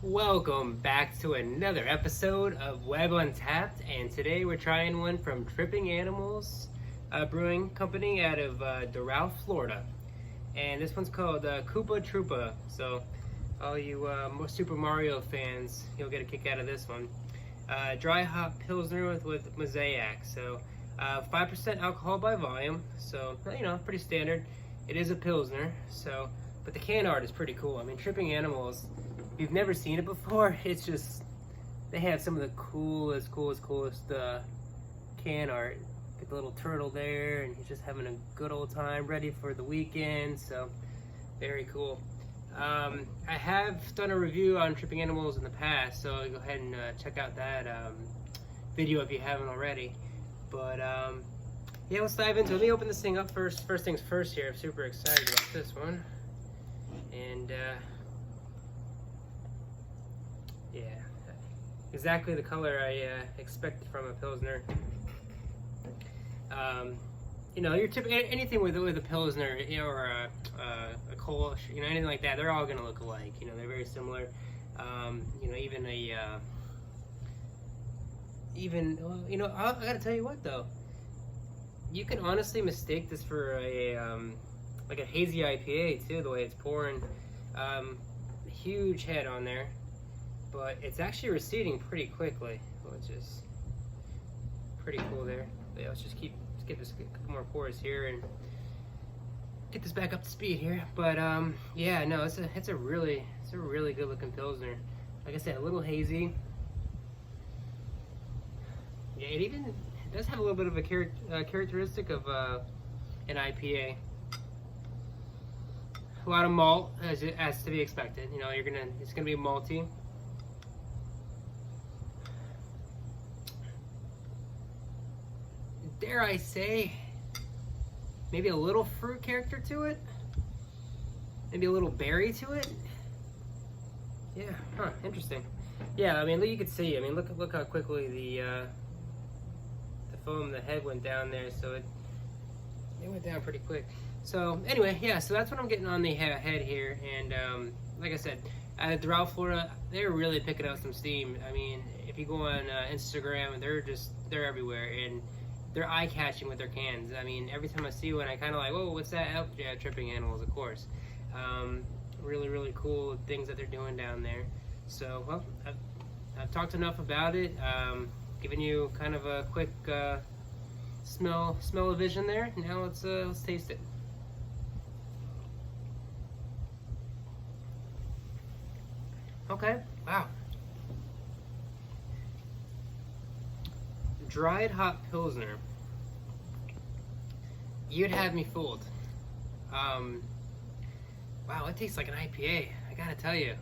Welcome back to another episode of Webb Untapped, and today we're trying one from Tripping Animals Brewing Company out of Doral, Florida. And this one's called Koopa Troopa. So, all you Super Mario fans, you'll get a kick out of this one. Dry hop Pilsner with Mosaic. So, 5% alcohol by volume. So, pretty standard. It is a Pilsner. So, but the can art is pretty cool. I mean, Tripping Animals. If you've never seen it before, it's just, they have some of the coolest can art. Get the little turtle there, and he's just having a good old time, ready for the weekend, so very cool. I have done a review on Tripping Animals in the past, so go ahead and check out that video if you haven't already. But yeah, let's dive into it. Let me open this thing up first. First things first here, I'm super excited about this one. And yeah, exactly the color I expected from a Pilsner. Anything with a Pilsner, or a Kolsch, anything like that, they're all gonna look alike. They're very similar. I gotta tell you what though, you can honestly mistake this for like a hazy IPA too, the way it's pouring. Huge head on there. But it's actually receding pretty quickly, which is pretty cool there. But yeah, let's get this a couple more pours here and get this back up to speed here. But yeah, no, it's a really good looking Pilsner. Like I said, a little hazy. Yeah, it does have a little bit of a characteristic of an IPA. A lot of malt, as to be expected. It's gonna be malty. Dare I say, maybe a little fruit character to it, maybe a little berry to it. Yeah, interesting. Yeah, I mean, you could see. I mean, look how quickly the foam, the head went down there. So it went down pretty quick. So anyway, yeah. So that's what I'm getting on the head here. And like I said, out of Doral, Florida, they're really picking up some steam. I mean, if you go on Instagram, they're everywhere, and they're eye-catching with their cans. I mean, every time I see one, I kind of like, whoa, what's that? Oh, yeah, Tripping Animals, of course. Really cool things that they're doing down there. So, well, I've talked enough about it. Giving you kind of a quick smell-o-vision there. Now let's taste it. Okay, wow. Dried hop Pilsner. You'd have me fooled. Wow, it tastes like an IPA. I gotta tell you,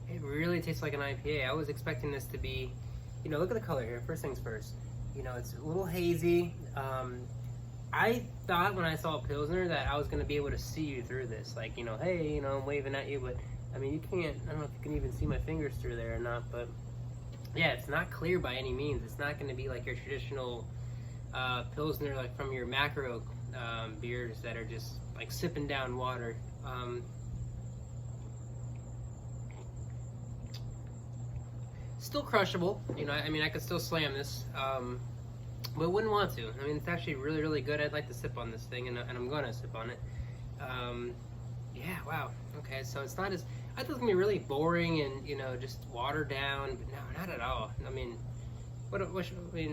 it really tastes like an IPA. I was expecting this to be, look at the color here. First things first. It's a little hazy. I thought when I saw a Pilsner that I was gonna be able to see you through this. Like, hey, I'm waving at you, but I mean, you can't. I don't know if you can even see my fingers through there or not, but. Yeah, it's not clear by any means. It's not going to be like your traditional Pilsner, like from your macro beers that are just like sipping down water. Still crushable, I mean, I could still slam this, but wouldn't want to. I mean, it's actually really good. I'd like to sip on this thing, and I'm going to sip on it. Yeah, wow. Okay, so it's not as, I thought it was going to be really boring and, just watered down, but no, not at all. I mean, I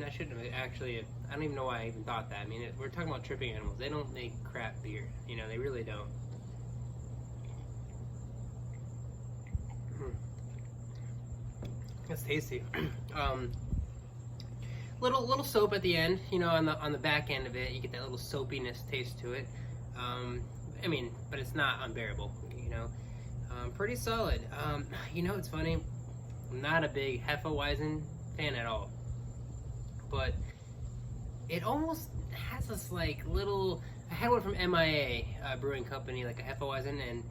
shouldn't have actually, I don't even know why I even thought that. I mean, we're talking about Tripping Animals. They don't make crap beer, they really don't. It's tasty. Little soap at the end, on the back end of it, you get that little soapiness taste to it. I mean, but it's not unbearable, pretty solid. It's funny, I'm not a big Hefeweizen fan at all, but it almost has this like little, I had one from MIA Brewing Company, like a Hefeweizen, and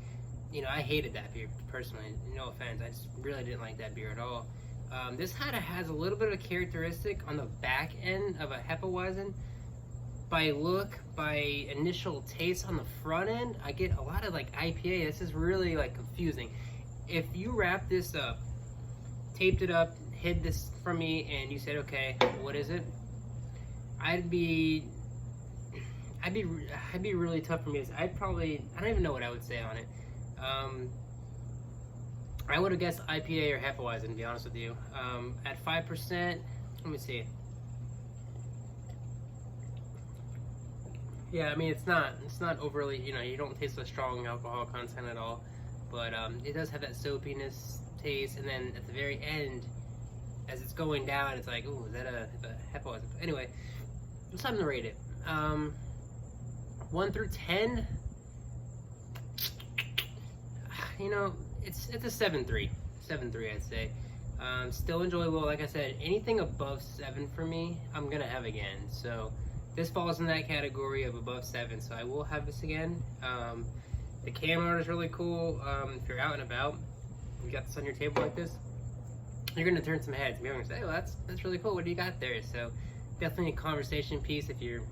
I hated that beer personally, no offense, I just really didn't like that beer at all. This kind of has a little bit of a characteristic on the back end of a Hefeweizen, by look, by initial taste on the front end, I get a lot of like IPA. This is really like confusing. if you wrap this up, taped it up, hid this from me, and you said, okay, what is it? I'd be really tough for me. I don't even know what I would say on it. I would have guessed IPA or Hefeweizen, to be honest with you. At 5%, let me see. Yeah, I mean, it's not overly, you don't taste the strong alcohol content at all, but it does have that soapiness taste, and then at the very end, as it's going down, it's like, ooh, is that a Hefeweizen? Anyway, it's time to rate it. 1 through 10, it's a 7.3. 7.3, I'd say. Still enjoyable. Like I said, anything above 7 for me, I'm gonna have again. So this falls in that category of above 7. So I will have this again. The can art is really cool. If you're out and about, you got this on your table like this, you're gonna turn some heads. You're gonna say, "Oh, that's really cool. What do you got there?" So definitely a conversation piece. If you're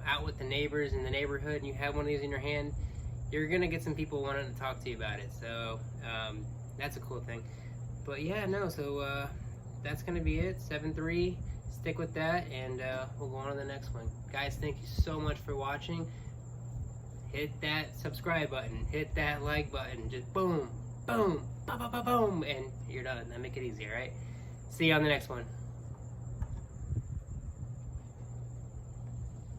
out with the neighbors in the neighborhood and you have one of these in your hand, you're gonna get some people wanting to talk to you about it. So that's a cool thing. But yeah, no. So that's gonna be it. 7.3. Stick with that, and we'll go on to the next one. Guys, thank you so much for watching. Hit that subscribe button. Hit that like button. Just boom, boom, boom, boom, boom, and you're done. That make it easy, all right? See you on the next one.